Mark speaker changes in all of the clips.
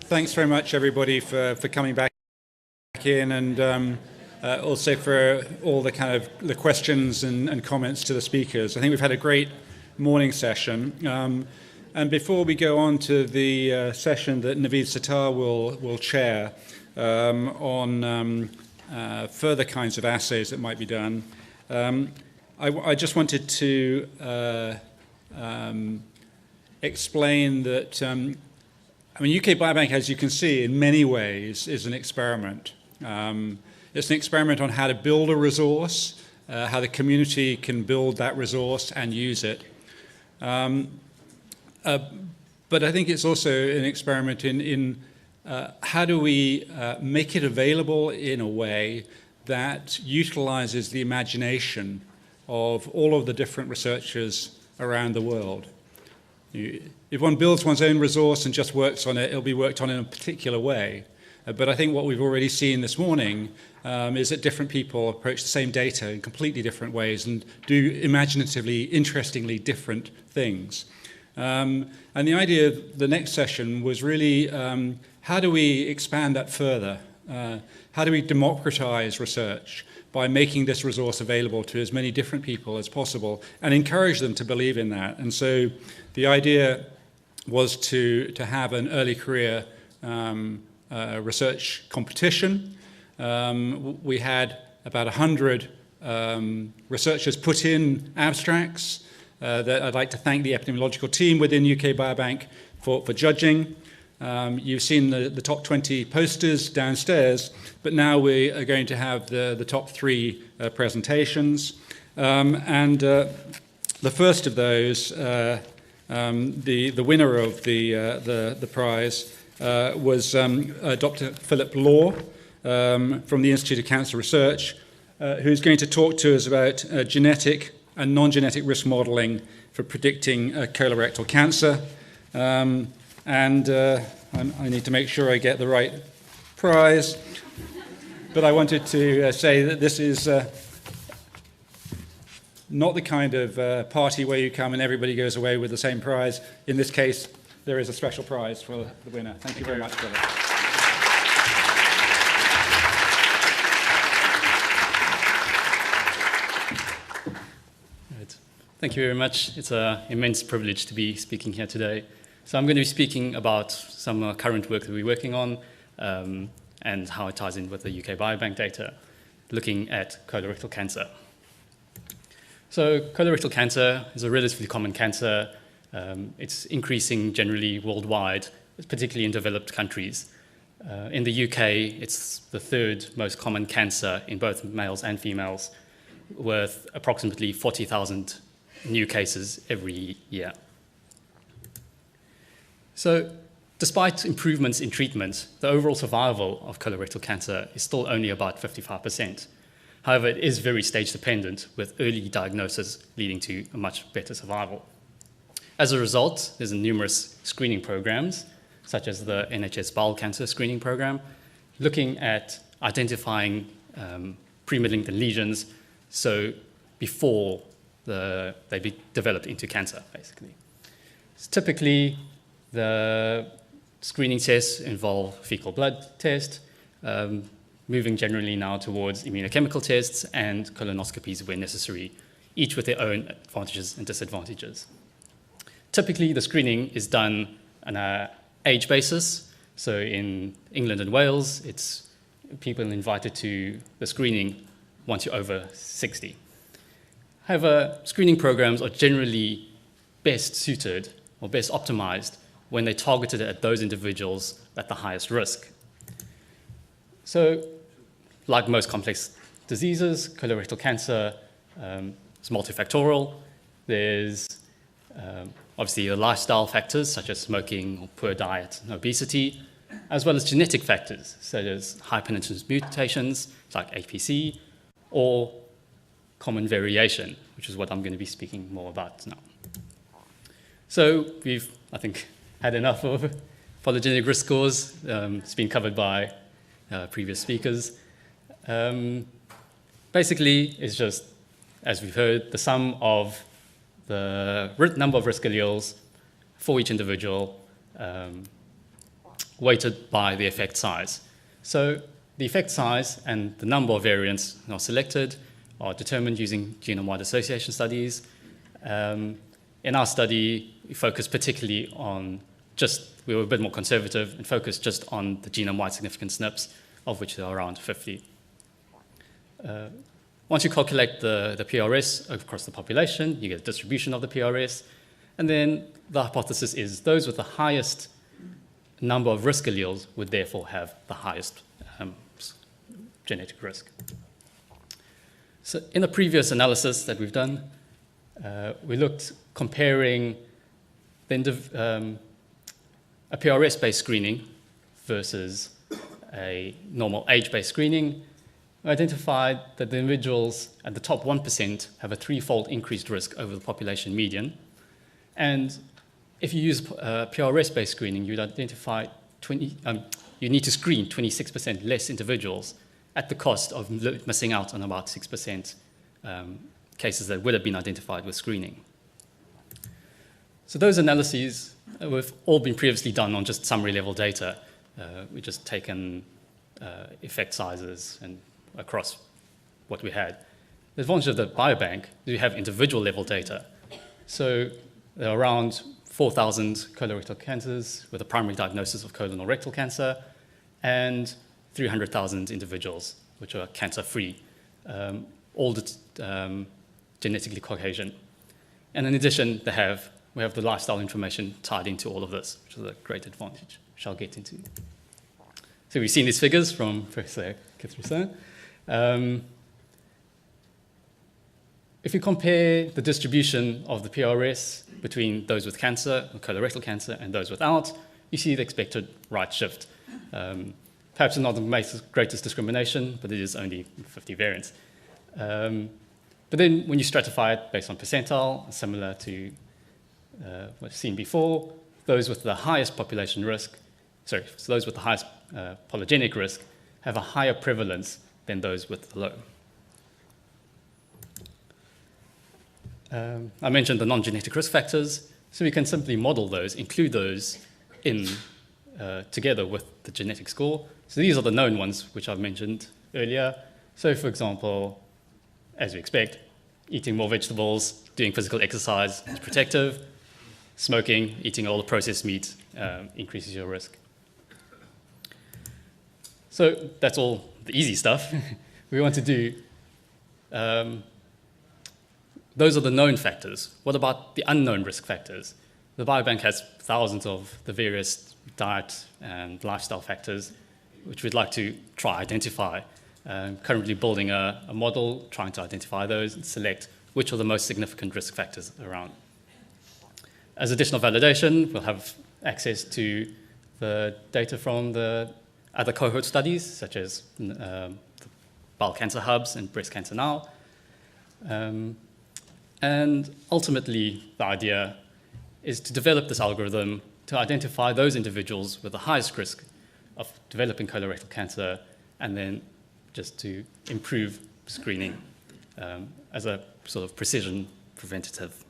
Speaker 1: Thanks very much, everybody, for coming back in, and also for all the the questions and comments to the speakers. I think we've had a great morning session. And before we go on to the session that Naveed Sattar will chair on further kinds of assays that might be done, I just wanted to explain that UK Biobank, as you can see, in many ways is an experiment. It's an experiment on how to build a resource, how the community can build that resource and use it. But I think it's also an experiment in how do we make it available in a way that utilizes the imagination of all of the different researchers around the world. If one builds one's own resource and just works on it, it'll be worked on in a particular way. But I think what we've already seen this morning is that different people approach the same data in completely different ways and do imaginatively, interestingly different things. And the idea of the next session was really how do we expand that further? How do we democratize research by making this resource available to as many different people as possible and encourage them to believe in that? And so the idea was to have an early career research competition. We had about 100 researchers put in abstracts that I'd like to thank the epidemiological team within UK Biobank for judging. You've seen the top 20 posters downstairs, but now we are going to have the top 3 presentations. And the first of those, the winner of the prize was Dr. Philip Law from the Institute of Cancer Research, who's going to talk to us about genetic and non-genetic risk modeling for predicting colorectal cancer. I need to make sure I get the right prize. But I wanted to say that this is not the kind of party where you come and everybody goes away with the same prize. In this case, there is a special prize for the winner. Thank you very much, Philip.
Speaker 2: Thank you very much. It's an immense privilege to be speaking here today. So I'm going to be speaking about some current work that we're working on and how it ties in with the UK Biobank data, looking at colorectal cancer. So colorectal cancer is a relatively common cancer. It's increasing generally worldwide, particularly in developed countries. In the UK, it's the 3rd most common cancer in both males and females, with approximately 40,000 new cases every year. So despite improvements in treatment, the overall survival of colorectal cancer is still only about 55%. However, it is very stage dependent, with early diagnosis leading to a much better survival. As a result, there's numerous screening programs, such as the NHS bowel cancer screening program, looking at identifying pre-malignant lesions, so before they be developed into cancer, basically. So typically, the screening tests involve fecal blood test, moving generally now towards immunochemical tests and colonoscopies where necessary, each with their own advantages and disadvantages. Typically, the screening is done on an age basis. So in England and Wales, it's people invited to the screening once you're over 60. However, screening programs are generally best suited or best optimized when they're targeted at those individuals at the highest risk. So, like most complex diseases, colorectal cancer is multifactorial. There's obviously the lifestyle factors such as smoking or poor diet and obesity, as well as genetic factors such as high penetrance mutations like HPC or common variation, which is what I'm going to be speaking more about now. So we've, I think, had enough of polygenic risk scores. It's been covered by previous speakers. Basically, it's just, as we've heard, the sum of the number of risk alleles for each individual weighted by the effect size. So the effect size and the number of variants are selected are determined using genome-wide association studies. In our study, we focused particularly on we were a bit more conservative and focused just on the genome-wide significant SNPs, of which there are around 50. Once you calculate the PRS across the population, you get a distribution of the PRS. And then the hypothesis is those with the highest number of risk alleles would therefore have the highest genetic risk. So in the previous analysis that we've done, we looked comparing a PRS-based screening versus a normal age-based screening. We identified that the individuals at the top 1% have a 3-fold increased risk over the population median. And if you use PRS-based screening, you'd identify you need to screen 26% less individuals at the cost of missing out on about 6% cases that would have been identified with screening. So those analyses have all been previously done on just summary level data. We've just taken effect sizes and across what we had. The advantage of the Biobank is you have individual level data. So there are around 4,000 colorectal cancers with a primary diagnosis of colon or rectal cancer, and 300,000 individuals which are cancer-free, all genetically Caucasian. And in addition, we have the lifestyle information tied into all of this, which is a great advantage, which I'll get into. So we've seen these figures from Professor Kithrusan. If you compare the distribution of the PRS between those with cancer, or colorectal cancer, and those without, you see the expected right shift. Perhaps not the greatest discrimination, but it is only 50 variants. But then when you stratify it based on percentile, similar to what's seen before, those with the highest population risk, so those with the highest polygenic risk have a higher prevalence than those with the low. I mentioned the non-genetic risk factors, so we can simply model those, include those in together with the genetic score. So these are the known ones, which I've mentioned earlier. So for example, as we expect, eating more vegetables, doing physical exercise is protective. Smoking, eating all the processed meat increases your risk. So that's all the easy stuff. We want to do, those are the known factors. What about the unknown risk factors? The Biobank has thousands of the various diet and lifestyle factors, which we'd like to try identify. Currently building a model, trying to identify those and select which are the most significant risk factors around. As additional validation, we'll have access to the data from the other cohort studies, such as the bowel cancer hubs and breast cancer now. And ultimately, the idea is to develop this algorithm to identify those individuals with the highest risk of developing colorectal cancer, and then just to improve screening as a sort of precision preventative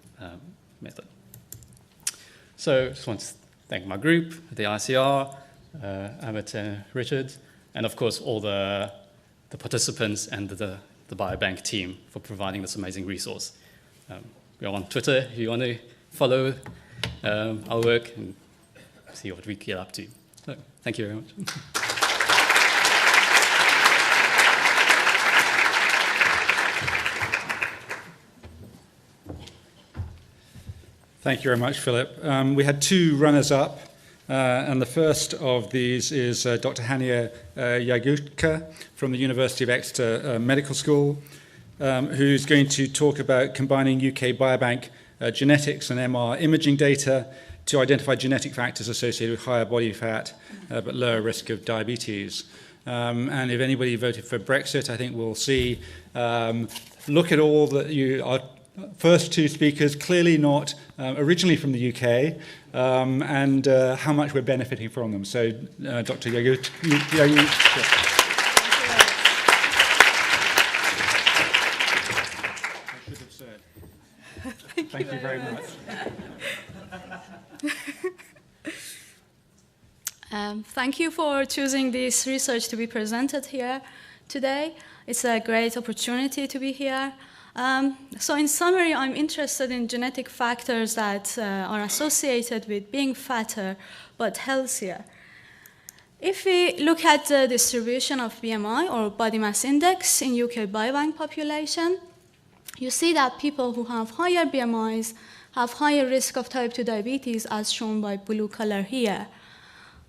Speaker 2: method. So I just want to thank my group, the ICR, Amit and Richard, and of course all the participants and the Biobank team for providing this amazing resource. We're on Twitter if you want to follow our work and see what we get up to. So, thank you very much.
Speaker 1: Thank you very much, Philip. We had two runners-up, and the first of these is Dr. Hania Yagutka from the University of Exeter Medical School, who's going to talk about combining UK Biobank genetics and MR imaging data to identify genetic factors associated with higher body fat but lower risk of diabetes. And if anybody voted for Brexit, I think we'll see, look at all that you are. First two speakers, clearly not originally from the UK, and how much we're benefiting from them. So, Dr. Yagut. I should have said. Thank you very much.
Speaker 3: Thank you for choosing this research to be presented here today. It's a great opportunity to be here. So in summary, I'm interested in genetic factors that are associated with being fatter but healthier. If we look at the distribution of BMI or body mass index in UK Biobank population, you see that people who have higher BMIs have higher risk of type 2 diabetes, as shown by blue color here.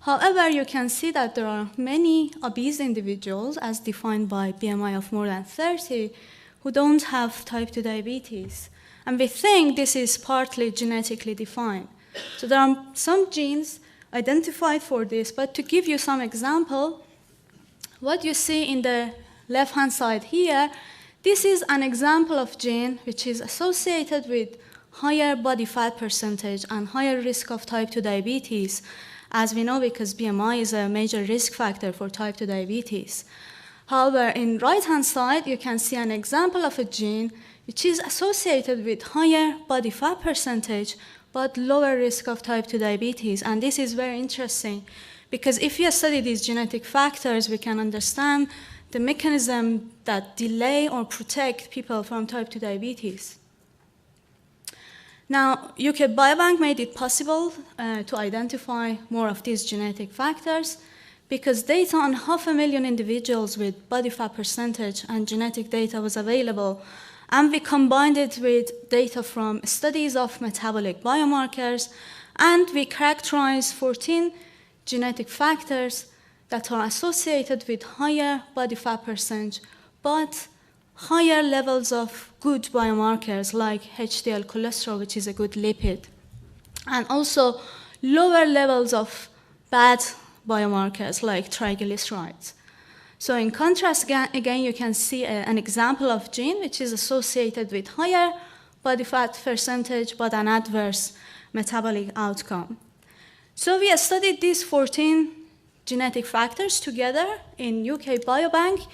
Speaker 3: However, you can see that there are many obese individuals, as defined by BMI of more than 30, who don't have type 2 diabetes. And we think this is partly genetically defined. So there are some genes identified for this, but to give you some example, what you see in the left-hand side here, this is an example of gene which is associated with higher body fat percentage and higher risk of type 2 diabetes, as we know, because BMI is a major risk factor for type 2 diabetes. However, in right-hand side, you can see an example of a gene which is associated with higher body fat percentage but lower risk of type 2 diabetes. And this is very interesting because if you study these genetic factors, we can understand the mechanism that delay or protect people from type 2 diabetes. Now, UK Biobank made it possible to identify more of these genetic factors because data on 500,000 individuals with body fat percentage and genetic data was available. And we combined it with data from studies of metabolic biomarkers, and we characterized 14 genetic factors that are associated with higher body fat percentage, but higher levels of good biomarkers like HDL cholesterol, which is a good lipid, and also lower levels of bad biomarkers like triglycerides. So in contrast, again, you can see an example of gene which is associated with higher body fat percentage but an adverse metabolic outcome. So we studied these 14 genetic factors together in UK Biobank.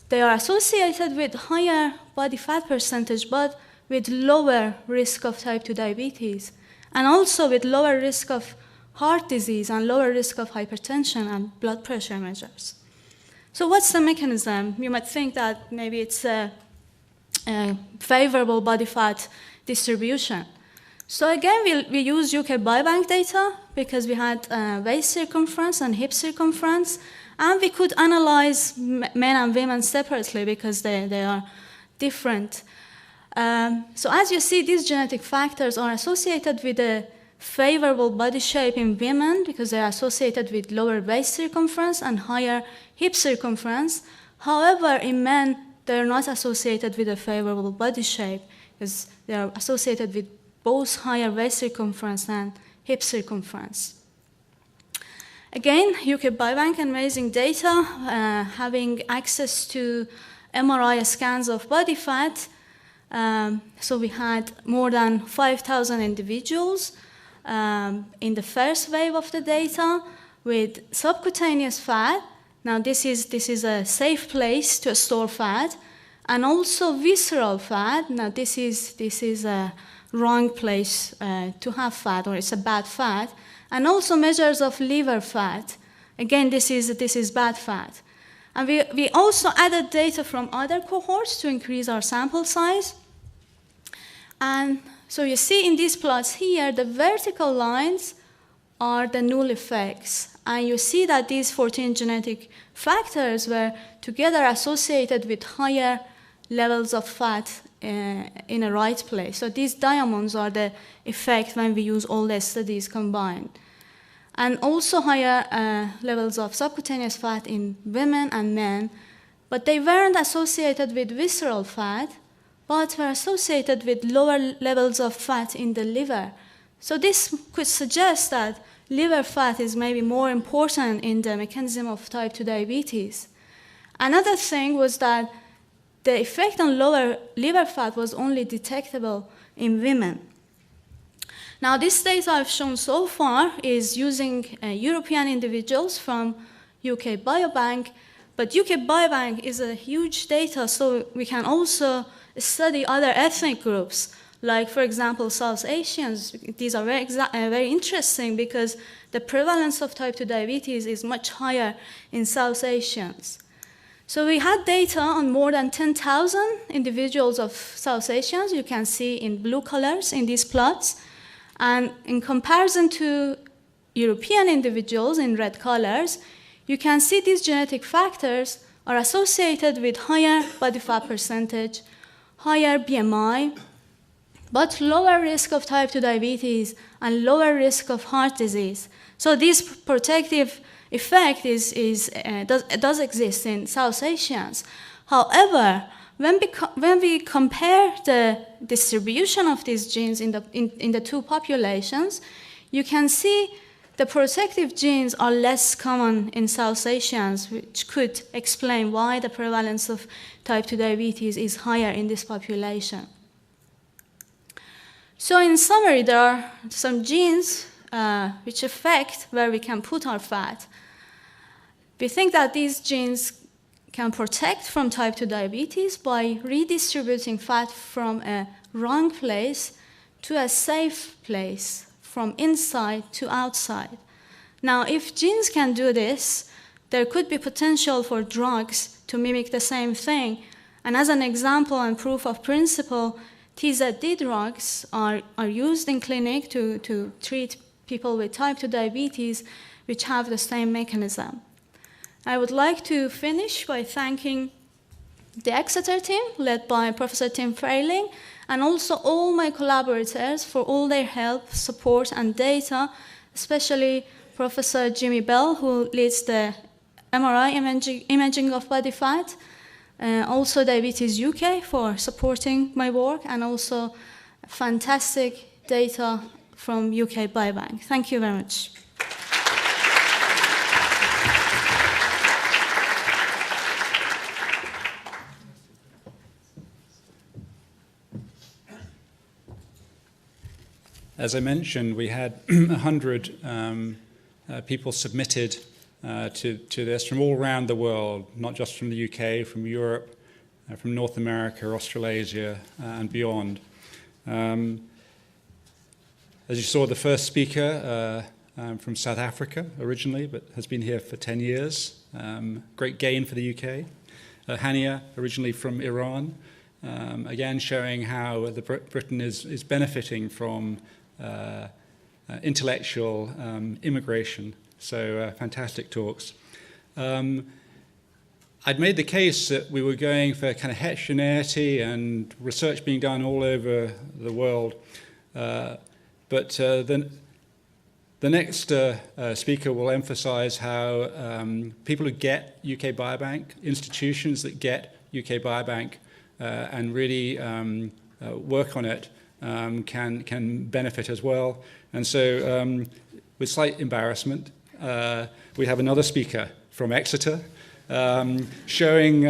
Speaker 3: They are associated with higher body fat percentage but with lower risk of type 2 diabetes, and also with lower risk of heart disease and lower risk of hypertension and blood pressure measures. So what's the mechanism? You might think that maybe it's a favorable body fat distribution. So again, we use UK Biobank data because we had waist circumference and hip circumference, and we could analyze men and women separately because they are different. So as you see, these genetic factors are associated with a favorable body shape in women because they are associated with lower waist circumference and higher hip circumference. However, in men, they are not associated with a favorable body shape because they are associated with both higher waist circumference and hip circumference. Again, UK Biobank amazing data, having access to MRI scans of body fat. So we had more than 5,000 individuals in the first wave of the data with subcutaneous fat. Now this is a safe place to store fat, and also visceral fat. Now this is a wrong place to have fat, or it's a bad fat, and also measures of liver fat. Again, this is bad fat. And we also added data from other cohorts to increase our sample size. And so you see in these plots here, the vertical lines are the null effects. And you see that these 14 genetic factors were together associated with higher levels of fat in a right place. So these diamonds are the effect when we use all the studies combined. And also higher levels of subcutaneous fat in women and men, but they weren't associated with visceral fat, but were associated with lower levels of fat in the liver. So this could suggest that liver fat is maybe more important in the mechanism of type 2 diabetes. Another thing was that the effect on lower liver fat was only detectable in women. Now, this data I've shown so far is using European individuals from UK Biobank, but UK Biobank is a huge data, so we can also study other ethnic groups Like, for example, South Asians. These are very interesting because the prevalence of type 2 diabetes is much higher in South Asians. So we had data on more than 10,000 individuals of South Asians. You can see in blue colors in these plots. And in comparison to European individuals in red colors, you can see these genetic factors are associated with higher body fat percentage, higher BMI, but lower risk of type 2 diabetes and lower risk of heart disease. So this protective effect does exist in South Asians. However, when we compare the distribution of these genes in the two populations, you can see the protective genes are less common in South Asians, which could explain why the prevalence of type 2 diabetes is higher in this population. So in summary, there are some genes which affect where we can put our fat. We think that these genes can protect from type 2 diabetes by redistributing fat from a wrong place to a safe place, from inside to outside. Now, if genes can do this, there could be potential for drugs to mimic the same thing. And as an example and proof of principle, TZD drugs are used in clinic to treat people with type 2 diabetes, which have the same mechanism. I would like to finish by thanking the Exeter team, led by Professor Tim Freiling, and also all my collaborators for all their help, support, and data, especially Professor Jimmy Bell, who leads the MRI imaging of body fat, also Diabetes UK for supporting my work, and also fantastic data from UK Biobank. Thank you very much.
Speaker 1: As I mentioned, we had 100 people submitted to this from all around the world, not just from the UK, from Europe, from North America, Australasia, and beyond. As you saw, the first speaker from South Africa originally, but has been here for 10 years. Great gain for the UK. Hania, originally from Iran, again showing how Britain is benefiting from intellectual immigration. So fantastic talks. I'd made the case that we were going for kind of heterogeneity and research being done all over the world. But the next speaker will emphasize how people who get UK Biobank, institutions that get UK Biobank and really work on it can benefit as well. And so with slight embarrassment, we have another speaker from Exeter showing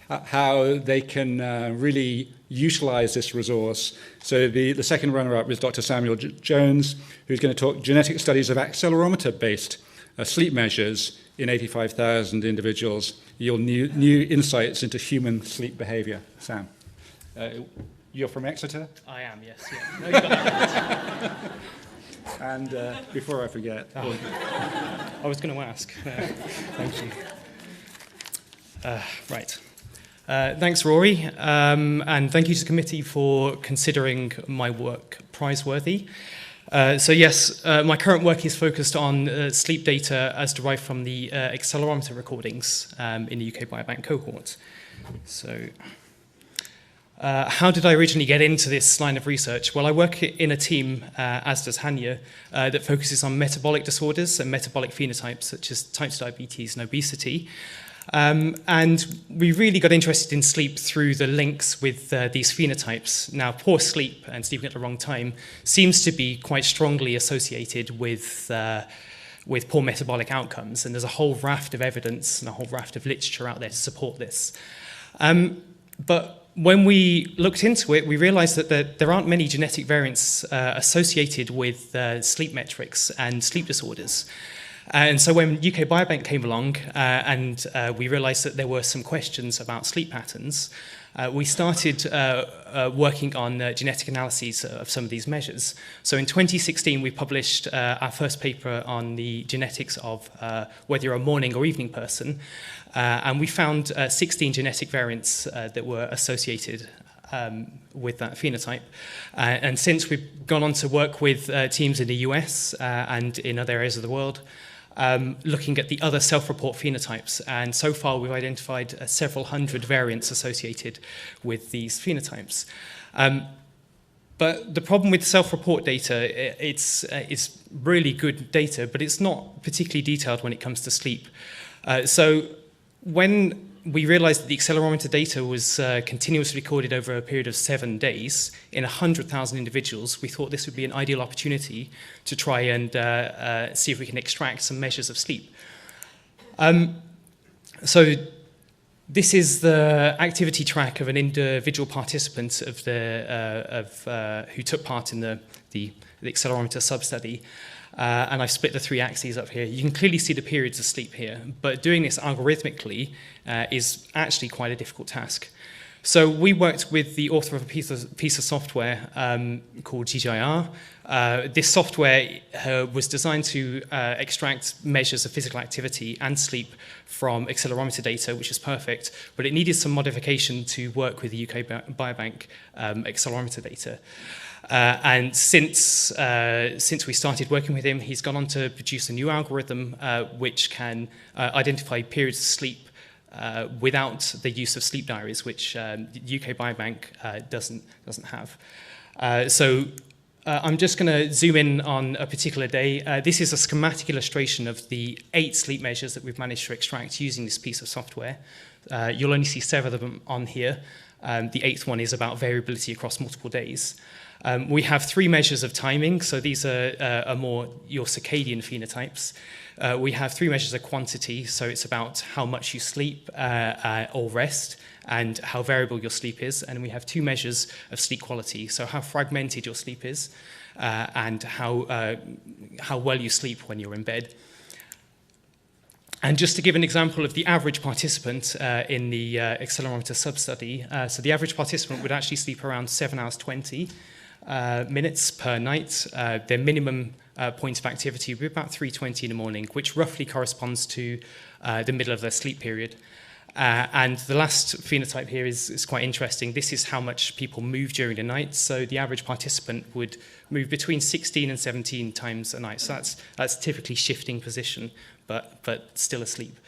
Speaker 1: how they can really utilize this resource. So the second runner-up is Dr. Samuel Jones, who's going to talk genetic studies of accelerometer-based sleep measures in 85,000 individuals, yield new insights into human sleep behavior. Sam, you're from Exeter?
Speaker 2: I am, yes. Yeah. No, you got that right.
Speaker 1: And before I forget...
Speaker 2: I was going to ask. Thank you. Right. Thanks, Rory, and thank you to the committee for considering my work prizeworthy. So yes, my current work is focused on sleep data as derived from the accelerometer recordings in the UK Biobank cohort. So how did I originally get into this line of research? Well, I work in a team, as does Hania, that focuses on metabolic disorders and metabolic phenotypes such as type 2 diabetes and obesity. And we really got interested in sleep through the links with these phenotypes. Now, poor sleep and sleeping at the wrong time seems to be quite strongly associated with poor metabolic outcomes, and there's a whole raft of evidence and a whole raft of literature out there to support this. But when we looked into it, we realized that there aren't many genetic variants associated with sleep metrics and sleep disorders.
Speaker 4: And so when UK Biobank came along and we realized that there were some questions about sleep patterns, we started working on genetic analyses of some of these measures. So in 2016, we published our first paper on the genetics of whether you're a morning or evening person. And we found 16 genetic variants that were associated with that phenotype. And since we've gone on to work with teams in the US and in other areas of the world, looking at the other self-report phenotypes. And so far, we've identified several hundred variants associated with these phenotypes. But the problem with self-report data, it's really good data, but it's not particularly detailed when it comes to sleep. So when we realized that the accelerometer data was continuously recorded over a period of 7 days in 100,000 individuals, we thought this would be an ideal opportunity to try and see if we can extract some measures of sleep. So this is the activity track of an individual participant of who took part in the accelerometer sub-study. And I've split the 3 axes up here. You can clearly see the periods of sleep here, but doing this algorithmically is actually quite a difficult task. So we worked with the author of a piece of software called GGIR. This software was designed to extract measures of physical activity and sleep from accelerometer data, which is perfect, but it needed some modification to work with the UK Biobank accelerometer data. And since we started working with him, he's gone on to produce a new algorithm which can identify periods of sleep without the use of sleep diaries, which UK Biobank doesn't have. So I'm just going to zoom in on a particular day. This is a schematic illustration of the 8 sleep measures that we've managed to extract using this piece of software. You'll only see 7 of them on here. The 8th one is about variability across multiple days. We have 3 measures of timing, so these are more your circadian phenotypes. We have 3 measures of quantity, so it's about how much you sleep or rest and how variable your sleep is. And we have 2 measures of sleep quality, so how fragmented your sleep is and how well you sleep when you're in bed. And just to give an example of the average participant in the accelerometer sub-study, so the average participant would actually sleep around 7 hours 20 minutes per night. Their minimum point of activity would be about 3:20 in the morning, which roughly corresponds to the middle of their sleep period. And the last phenotype here is quite interesting. This is how much people move during the night. So the average participant would move between 16 and 17 times a night. So that's typically shifting position, but still asleep.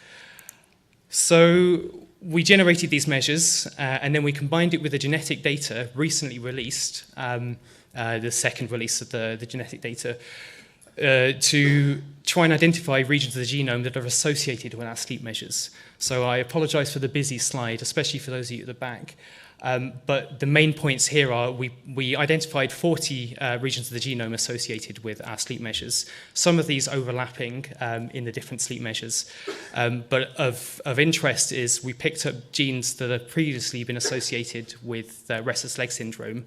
Speaker 4: So we generated these measures, and then we combined it with the genetic data recently released, the second release of the genetic data, to try and identify regions of the genome that are associated with our sleep measures. So I apologize for the busy slide, especially for those of you at the back. But the main points here are we identified 40 regions of the genome associated with our sleep measures, some of these overlapping in the different sleep measures. But of interest is we picked up genes that have previously been associated with restless leg syndrome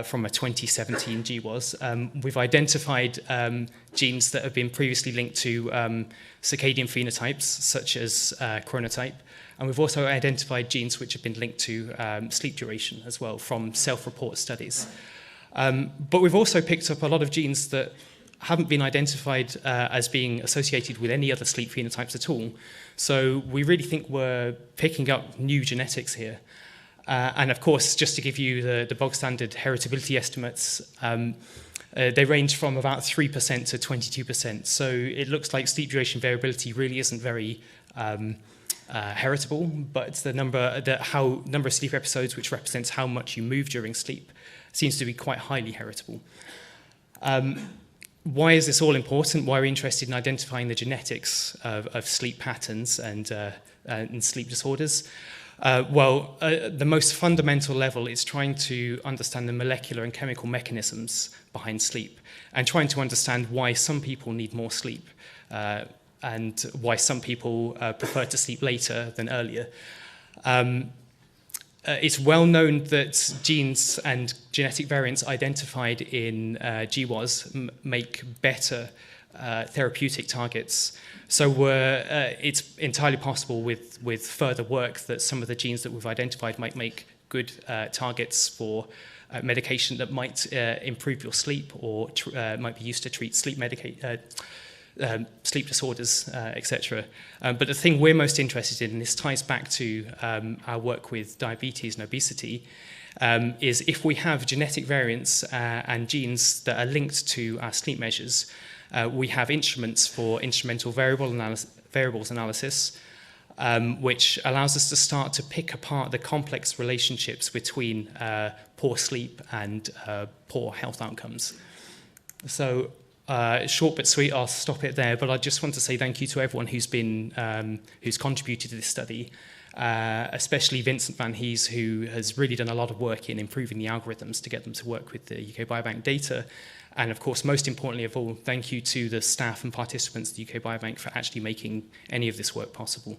Speaker 4: from a 2017 GWAS. We've identified genes that have been previously linked to circadian phenotypes, such as chronotype. And we've also identified genes which have been linked to sleep duration as well from self-report studies. But we've also picked up a lot of genes that haven't been identified as being associated with any other sleep phenotypes at all. So we really think we're picking up new genetics here. And of course, just to give you the bog standard heritability estimates, they range from about 3% to 22%. So it looks like sleep duration variability really isn't very heritable, but the number of sleep episodes, which represents how much you move during sleep, seems to be quite highly heritable. Why is this all important? Why are we interested in identifying the genetics of sleep patterns and sleep disorders? The most fundamental level is trying to understand the molecular and chemical mechanisms behind sleep and trying to understand why some people need more sleep and why some people prefer to sleep later than earlier. It's well known that genes and genetic variants identified in GWAS make better therapeutic targets. So it's entirely possible with further work that some of the genes that we've identified might make good targets for medication that might improve your sleep or might be used to treat sleep disorders, etc. But the thing we're most interested in, and this ties back to our work with diabetes and obesity, is if we have genetic variants and genes that are linked to our sleep measures, we have instruments for instrumental variables analysis, which allows us to start to pick apart the complex relationships between poor sleep and poor health outcomes. So short but sweet, I'll stop it there, but I just want to say thank you to everyone who's contributed to this study, especially Vincent Van Hees, who has really done a lot of work in improving the algorithms to get them to work with the UK Biobank data. And of course, most importantly of all, thank you to the staff and participants of the UK Biobank for actually making any of this work possible.